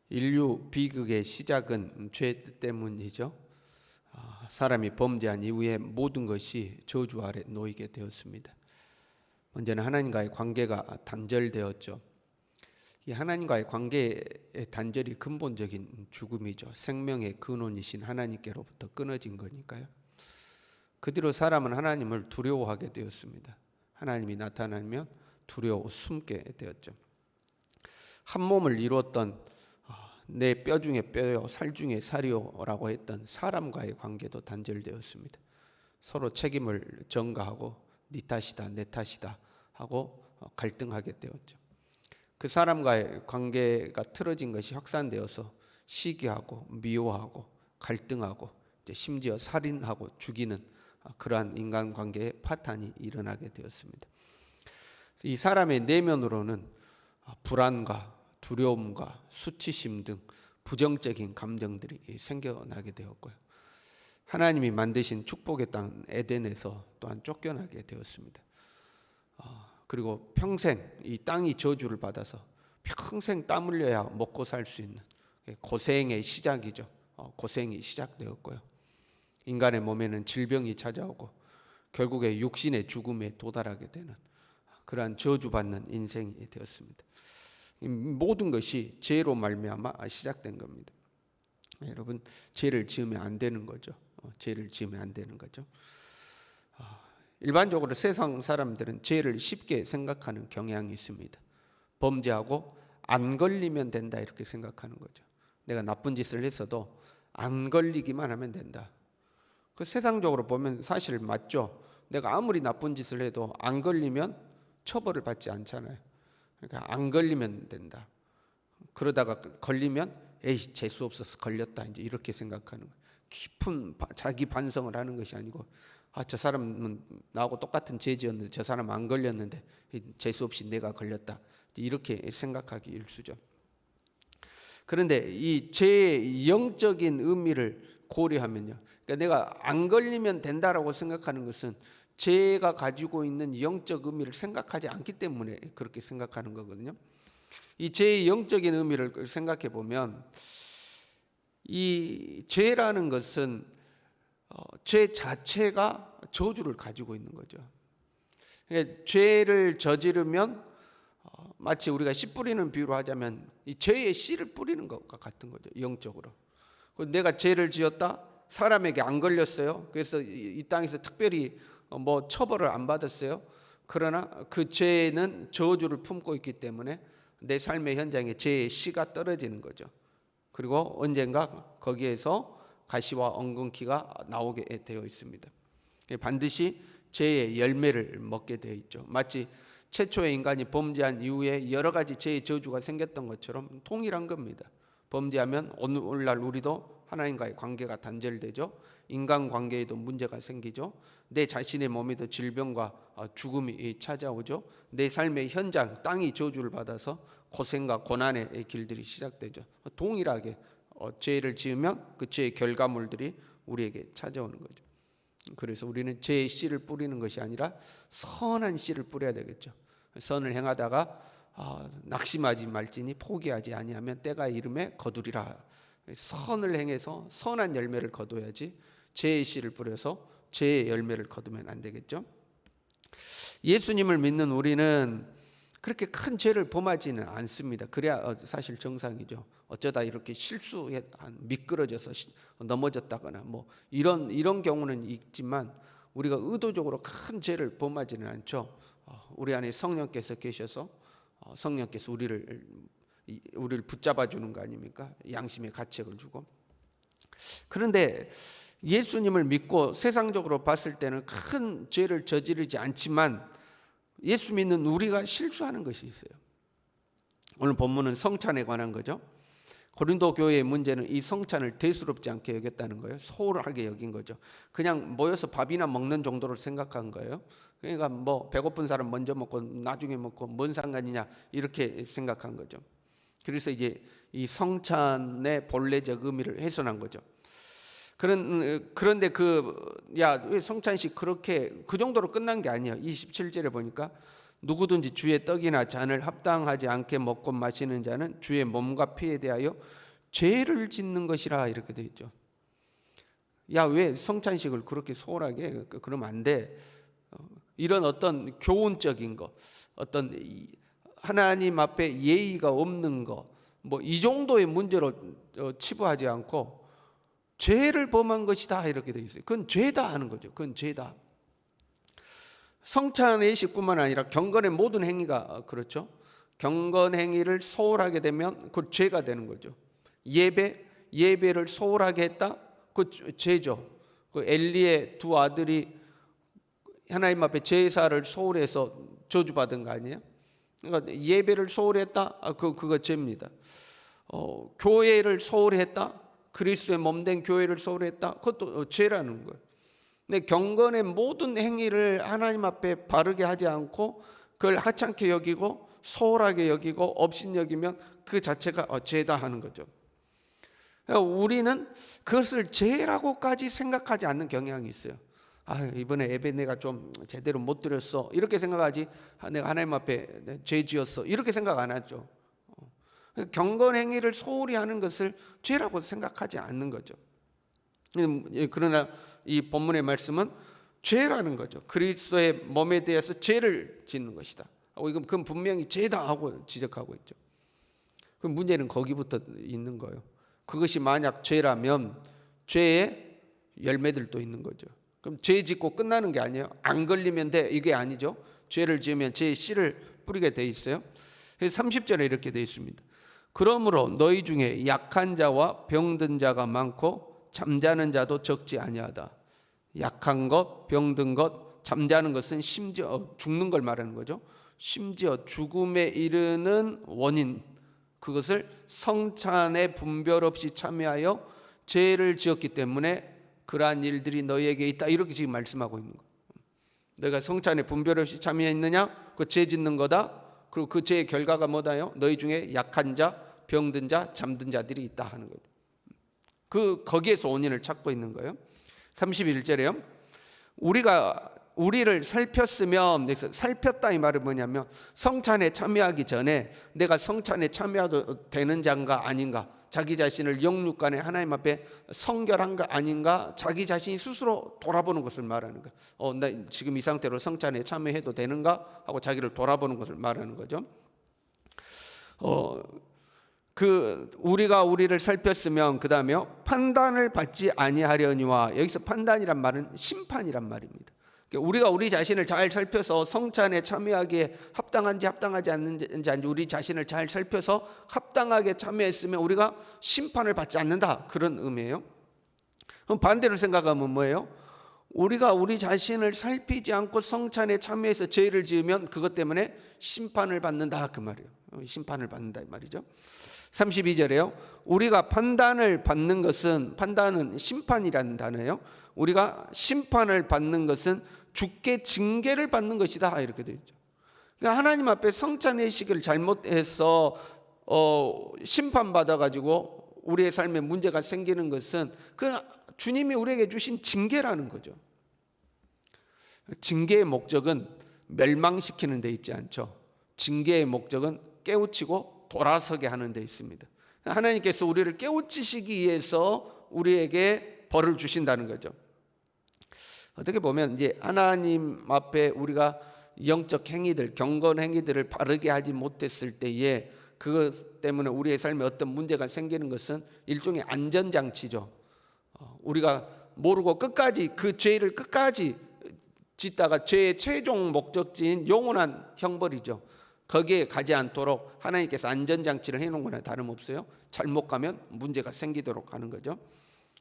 인류 비극의 시작은 죄 때문이죠. 사람이 범죄한 이후에 모든 것이 저주 아래 놓이게 되었습니다. 먼저는 하나님과의 관계가 단절되었죠. 이 하나님과의 관계의 단절이 근본적인 죽음이죠. 생명의 근원이신 하나님께로부터 끊어진 거니까요. 그 뒤로 사람은 하나님을 두려워하게 되었습니다. 하나님이 나타나면 두려워 숨게 되었죠. 한 몸을 이루었던 내 뼈 중에 뼈요 살 중에 살이요라고 했던 사람과의 관계도 단절되었습니다. 서로 책임을 전가하고 네 탓이다 내 탓이다 하고 갈등하게 되었죠. 그 사람과의 관계가 틀어진 것이 확산되어서 시기하고 미워하고 갈등하고 심지어 살인하고 죽이는 그러한 인간관계의 파탄이 일어나게 되었습니다. 이 사람의 내면으로는 불안과 두려움과 수치심 등 부정적인 감정들이 생겨나게 되었고요. 하나님이 만드신 축복의 땅 에덴에서 또한 쫓겨나게 되었습니다. 그리고 평생 이 땅이 저주를 받아서 평생 땀 흘려야 먹고 살 수 있는 고생의 시작이죠. 고생이 시작되었고요. 인간의 몸에는 질병이 찾아오고 결국에 육신의 죽음에 도달하게 되는 그러한 저주받는 인생이 되었습니다. 모든 것이 죄로 말미암아 시작된 겁니다. 여러분, 죄를 지으면 안 되는 거죠. 죄를 지으면 안 되는 거죠. 일반적으로 세상 사람들은 죄를 쉽게 생각하는 경향이 있습니다. 범죄하고 안 걸리면 된다 이렇게 생각하는 거죠. 내가 나쁜 짓을 했어도 안 걸리기만 하면 된다. 그 세상적으로 보면 사실 맞죠. 내가 아무리 나쁜 짓을 해도 안 걸리면 처벌을 받지 않잖아요. 그러니까 안 걸리면 된다. 그러다가 걸리면 에이 재수 없어서 걸렸다 이제 이렇게 생각하는 거예요. 깊은 자기 반성을 하는 것이 아니고 저 사람은 나하고 똑같은 죄 지었는데 저 사람 안 걸렸는데 재수 없이 내가 걸렸다 이렇게 생각하기 일쑤죠. 그런데 이 죄의 영적인 의미를 고려하면요, 그러니까 내가 안 걸리면 된다라고 생각하는 것은 죄가 가지고 있는 영적 의미를 생각하지 않기 때문에 그렇게 생각하는 거거든요. 이 죄의 영적인 의미를 생각해 보면 이 죄라는 것은 죄 자체가 저주를 가지고 있는 거죠. 그러니까 죄를 저지르면 마치 우리가 씨 뿌리는 비유로 하자면 이 죄의 씨를 뿌리는 것과 같은 거죠. 영적으로. 내가 죄를 지었다, 사람에게 안 걸렸어요. 그래서 이 땅에서 특별히 뭐 처벌을 안 받았어요. 그러나 그 죄는 저주를 품고 있기 때문에 내 삶의 현장에 죄의 씨가 떨어지는 거죠. 그리고 언젠가 거기에서 가시와 엉겅퀴가 나오게 되어 있습니다. 반드시 죄의 열매를 먹게 되어 있죠. 마치 최초의 인간이 범죄한 이후에 여러 가지 죄의 저주가 생겼던 것처럼 동일한 겁니다. 범죄하면 오늘날 우리도 하나님과의 관계가 단절되죠. 인간관계에도 문제가 생기죠. 내 자신의 몸에도 질병과 죽음이 찾아오죠. 내 삶의 현장, 땅이 저주를 받아서 고생과 고난의 길들이 시작되죠. 동일하게 죄를 지으면 그 죄의 결과물들이 우리에게 찾아오는 거죠. 그래서 우리는 죄의 씨를 뿌리는 것이 아니라 선한 씨를 뿌려야 되겠죠. 선을 행하다가 낙심하지 말지니 포기하지 아니하면 때가 이름에 거두리라. 선을 행해서 선한 열매를 거둬야지 죄의 씨를 뿌려서 죄의 열매를 거두면 안 되겠죠. 예수님을 믿는 우리는 그렇게 큰 죄를 범하지는 않습니다. 그래야 사실 정상이죠. 어쩌다 이렇게 실수에 미끄러져서 넘어졌다거나 뭐 이런 경우는 있지만 우리가 의도적으로 큰 죄를 범하지는 않죠. 우리 안에 성령께서 계셔서 성령께서 우리를 붙잡아 주는 거 아닙니까? 양심의 가책을 주고. 그런데 예수님을 믿고 세상적으로 봤을 때는 큰 죄를 저지르지 않지만 예수 믿는 우리가 실수하는 것이 있어요. 오늘 본문은 성찬에 관한 거죠. 고린도 교회의 문제는 이 성찬을 대수롭지 않게 여겼다는 거예요. 소홀하게 여긴 거죠. 그냥 모여서 밥이나 먹는 정도로 생각한 거예요. 그러니까 뭐 배고픈 사람 먼저 먹고 나중에 먹고 뭔 상관이냐 이렇게 생각한 거죠. 그래서 이제 이 성찬의 본래적 의미를 훼손한 거죠. 그런데 왜 성찬식 그렇게 그 정도로 끝난 게 아니에요. 27절에 보니까 누구든지 주의 떡이나 잔을 합당하지 않게 먹고 마시는 자는 주의 몸과 피에 대하여 죄를 짓는 것이라 이렇게 되어 있죠. 야, 왜 성찬식을 그렇게 소홀하게 해? 그러면 안 돼. 이런 어떤 교훈적인 거, 어떤 하나님 앞에 예의가 없는 거, 뭐 이 정도의 문제로 치부하지 않고 죄를 범한 것이다 이렇게 되어 있어요. 그건 죄다 하는 거죠. 그건 죄다. 성찬의 식뿐만 아니라 경건의 모든 행위가 그렇죠. 경건 행위를 소홀하게 되면 그 죄가 되는 거죠. 예배를 소홀하게 했다, 그 죄죠. 그 엘리의 두 아들이 하나님 앞에 제사를 소홀해서 저주받은 거 아니에요? 그러니까 예배를 소홀했다, 그거 죄입니다. 교회를 소홀했다, 그리스도의 몸된 교회를 소홀했다, 그것도 죄라는 거예요. 근데 경건의 모든 행위를 하나님 앞에 바르게 하지 않고 그걸 하찮게 여기고 소홀하게 여기고 업신여기면 그 자체가 죄다 하는 거죠. 우리는 그것을 죄라고까지 생각하지 않는 경향이 있어요. 이번에 예배 내가 좀 제대로 못 드렸어 이렇게 생각하지, 내가 하나님 앞에 죄 지었어 이렇게 생각 안 하죠. 경건 행위를 소홀히 하는 것을 죄라고 생각하지 않는 거죠. 그러나 이 본문의 말씀은 죄라는 거죠. 그리스도의 몸에 대해서 죄를 짓는 것이다. 그건 분명히 죄다 하고 지적하고 있죠. 그 문제는 거기부터 있는 거예요. 그것이 만약 죄라면 죄의 열매들도 있는 거죠. 그럼 죄 짓고 끝나는 게 아니에요. 안 걸리면 돼, 이게 아니죠. 죄를 지으면 죄의 씨를 뿌리게 돼 있어요. 30절에 이렇게 돼 있습니다. 그러므로 너희 중에 약한 자와 병든 자가 많고 잠자는 자도 적지 아니하다. 약한 것, 병든 것, 잠자는 것은 심지어 죽는 걸 말하는 거죠. 심지어 죽음에 이르는 원인, 그것을 성찬에 분별 없이 참여하여 죄를 지었기 때문에 그러한 일들이 너희에게 있다, 이렇게 지금 말씀하고 있는 거예요. 너희가 성찬에 분별 없이 참여했느냐? 그 죄 짓는 거다. 그리고 그 죄의 결과가 뭐다요? 너희 중에 약한 자, 병든 자, 잠든 자들이 있다 하는 거예요. 거기에서 원인을 찾고 있는 거예요. 31절에요. 우리를 살폈으면, 살폈다 이 말은 뭐냐면 성찬에 참여하기 전에 내가 성찬에 참여해도 되는 자인가 아닌가, 자기 자신을 영육간에 하나님 앞에 성결한 거 아닌가, 자기 자신이 스스로 돌아보는 것을 말하는 거예요. 나 지금 이 상태로 성찬에 참여해도 되는가 하고 자기를 돌아보는 것을 말하는 거죠. 우리가 우리를 살폈으면, 그 다음에 판단을 받지 아니하려니와, 여기서 판단이란 말은 심판이란 말입니다. 우리가 우리 자신을 잘 살펴서 성찬에 참여하기에 합당한지 합당하지 않는지 우리 자신을 잘 살펴서 합당하게 참여했으면 우리가 심판을 받지 않는다, 그런 의미예요. 그럼 반대로 생각하면 뭐예요? 우리가 우리 자신을 살피지 않고 성찬에 참여해서 죄를 지으면 그것 때문에 심판을 받는다, 그 말이에요. 심판을 받는다 이 말이죠. 32절에요. 우리가 판단을 받는 것은, 판단은 심판이라는 단어예요. 우리가 심판을 받는 것은 주께 징계를 받는 것이다, 이렇게 되어 있죠. 그러니까 하나님 앞에 성찬의 식을 잘못해서 심판받아 가지고 우리의 삶에 문제가 생기는 것은 그 주님이 우리에게 주신 징계라는 거죠. 징계의 목적은 멸망시키는 데 있지 않죠. 징계의 목적은 깨우치고 돌아서게 하는 데 있습니다. 하나님께서 우리를 깨우치시기 위해서 우리에게 벌을 주신다는 거죠. 어떻게 보면 이제 하나님 앞에 우리가 영적 행위들, 경건 행위들을 바르게 하지 못했을 때에 그것 때문에 우리의 삶에 어떤 문제가 생기는 것은 일종의 안전장치죠. 우리가 모르고 끝까지 그 죄를 끝까지 짓다가 죄의 최종 목적지인 영원한 형벌이죠. 거기에 가지 않도록 하나님께서 안전장치를 해놓은 거나 다름없어요. 잘못 가면 문제가 생기도록 하는 거죠.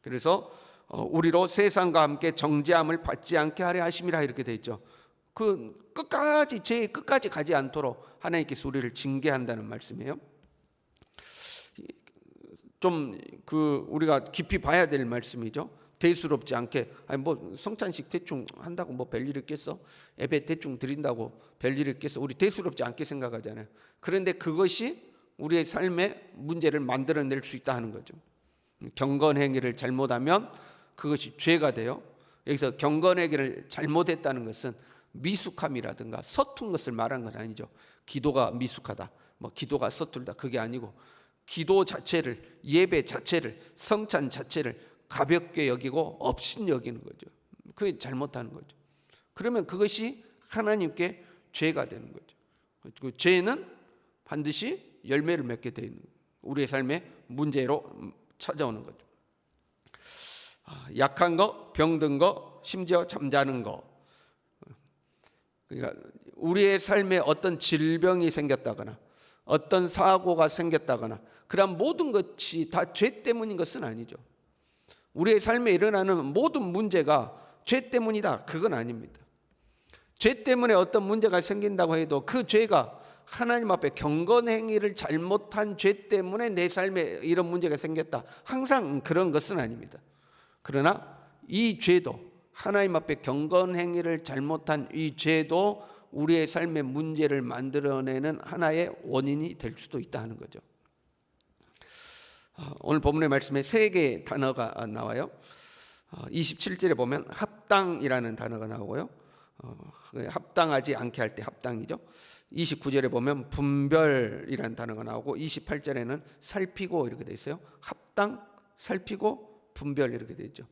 그래서 우리로 세상과 함께 정죄함을 받지 않게 하려 하심이라, 이렇게 되어 있죠. 그 끝까지, 죄의 끝까지 가지 않도록 하나님께서 우리를 징계한다는 말씀이에요. 좀 우리가 깊이 봐야 될 말씀이죠. 대수롭지 않게, 뭐 성찬식 대충 한다고 뭐 별일 있겠어? 예배 대충 드린다고 별일 있겠어? 우리 대수롭지 않게 생각하잖아요. 그런데 그것이 우리의 삶에 문제를 만들어낼 수 있다 하는 거죠. 경건 행위를 잘못하면 그것이 죄가 돼요. 여기서 경건 행위를 잘못했다는 것은 미숙함이라든가 서툰 것을 말한 건 아니죠. 기도가 미숙하다, 뭐 기도가 서툴다, 그게 아니고 기도 자체를, 예배 자체를, 성찬 자체를 가볍게 여기고 업신 여기는 거죠. 그게 잘못하는 거죠. 그러면 그것이 하나님께 죄가 되는 거죠. 그 죄는 반드시 열매를 맺게 되어 있는 거예요. 우리의 삶의 문제로 찾아오는 거죠. 약한 거, 병든 거, 심지어 잠자는 거. 그러니까 우리의 삶에 어떤 질병이 생겼다거나 어떤 사고가 생겼다거나 그런 모든 것이 다 죄 때문인 것은 아니죠. 우리의 삶에 일어나는 모든 문제가 죄 때문이다, 그건 아닙니다. 죄 때문에 어떤 문제가 생긴다고 해도 그 죄가 하나님 앞에 경건 행위를 잘못한 죄 때문에 내 삶에 이런 문제가 생겼다, 항상 그런 것은 아닙니다. 그러나 이 죄도, 하나님 앞에 경건 행위를 잘못한 이 죄도 우리의 삶의 문제를 만들어내는 하나의 원인이 될 수도 있다 하는 거죠. 오늘 본문의 말씀에 세 개의 단어가 나와요. 27절에 보면 합당이라는 단어가 나오고요. 합당하지 않게 할 때 합당이죠. 29절에 보면 분별이라는 단어가 나오고 28절에는 살피고 이렇게 돼 있어요. 합당, 살피고, 분별 이렇게 돼 있죠.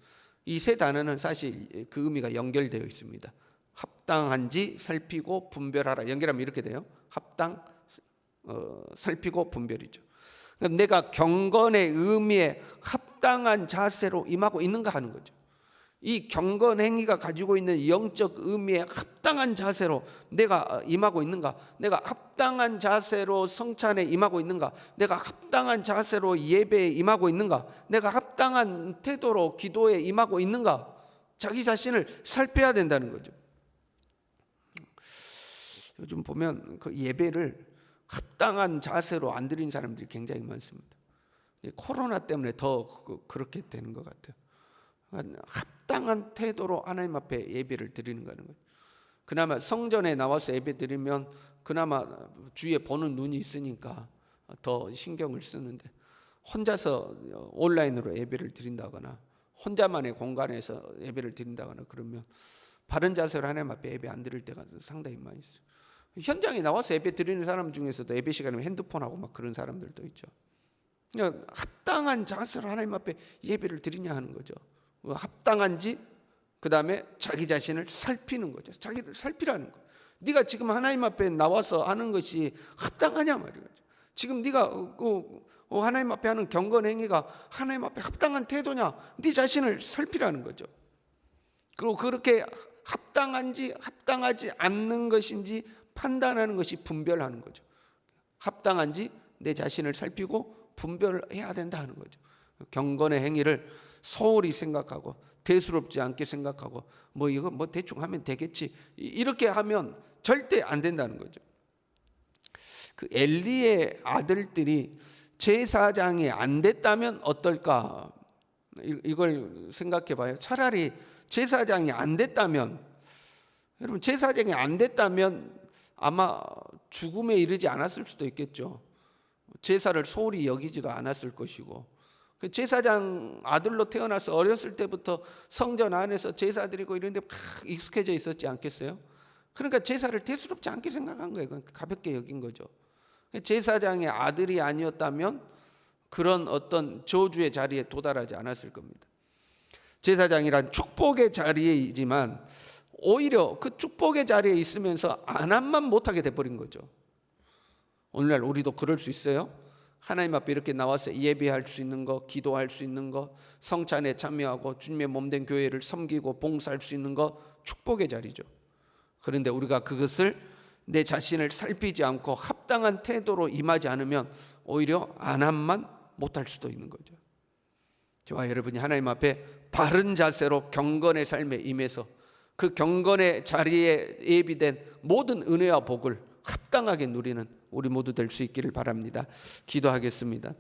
이 세 단어는 사실 그 의미가 연결되어 있습니다. 합당한지 살피고 분별하라, 연결하면 이렇게 돼요. 합당, 살피고, 분별이죠. 내가 경건의 의미에 합당한 자세로 임하고 있는가 하는 거죠. 이 경건 행위가 가지고 있는 영적 의미에 합당한 자세로 내가 임하고 있는가? 내가 합당한 자세로 성찬에 임하고 있는가? 내가 합당한 자세로 예배에 임하고 있는가? 내가 합당한 태도로 기도에 임하고 있는가? 자기 자신을 살펴야 된다는 거죠. 요즘 보면 그 예배를 합당한 자세로 안 드린 사람들이 굉장히 많습니다. 코로나 때문에 더 그렇게 되는 것 같아요. 합당한 태도로 하나님 앞에 예배를 드리는 거는 거예요. 그나마 성전에 나와서 예배 드리면 그나마 주위에 보는 눈이 있으니까 더 신경을 쓰는데, 혼자서 온라인으로 예배를 드린다거나 혼자만의 공간에서 예배를 드린다거나 그러면 바른 자세로 하나님 앞에 예배 안 드릴 때가 상당히 많이 있어요. 현장에 나와서 예배 드리는 사람 중에서도 예배 시간에 핸드폰하고 막 그런 사람들도 있죠. 그러니까 합당한 자세로 하나님 앞에 예배를 드리냐 하는 거죠. 합당한지, 그 다음에 자기 자신을 살피는 거죠. 자기를 살피라는 거예요. 네가 지금 하나님 앞에 나와서 하는 것이 합당하냐 말이죠. 지금 네가 하나님 앞에 하는 경건 행위가 하나님 앞에 합당한 태도냐, 네 자신을 살피라는 거죠. 그리고 그렇게 합당한지 합당하지 않는 것인지 판단하는 것이 분별하는 거죠. 합당한지 내 자신을 살피고 분별해야 된다 하는 거죠. 경건의 행위를 소홀히 생각하고 대수롭지 않게 생각하고 이거 대충 하면 되겠지, 이렇게 하면 절대 안 된다는 거죠. 그 엘리의 아들들이 제사장이 안 됐다면 어떨까, 이걸 생각해 봐요. 차라리 제사장이 안 됐다면, 여러분 제사장이 안 됐다면 아마 죽음에 이르지 않았을 수도 있겠죠. 제사를 소홀히 여기지도 않았을 것이고, 그 제사장 아들로 태어나서 어렸을 때부터 성전 안에서 제사 드리고 이런 데 막 익숙해져 있었지 않겠어요? 그러니까 제사를 대수롭지 않게 생각한 거예요. 가볍게 여긴 거죠. 제사장의 아들이 아니었다면 그런 어떤 저주의 자리에 도달하지 않았을 겁니다. 제사장이란 축복의 자리이지만 오히려 그 축복의 자리에 있으면서 안함만 못하게 돼버린 거죠. 오늘날 우리도 그럴 수 있어요. 하나님 앞에 이렇게 나와서 예배할 수 있는 거, 기도할 수 있는 거, 성찬에 참여하고 주님의 몸된 교회를 섬기고 봉사할 수 있는 거 축복의 자리죠. 그런데 우리가 그것을 내 자신을 살피지 않고 합당한 태도로 임하지 않으면 오히려 안함만 못할 수도 있는 거죠. 저와 여러분이 하나님 앞에 바른 자세로 경건의 삶에 임해서 그 경건의 자리에 예비된 모든 은혜와 복을 합당하게 누리는 우리 모두 될 수 있기를 바랍니다. 기도하겠습니다.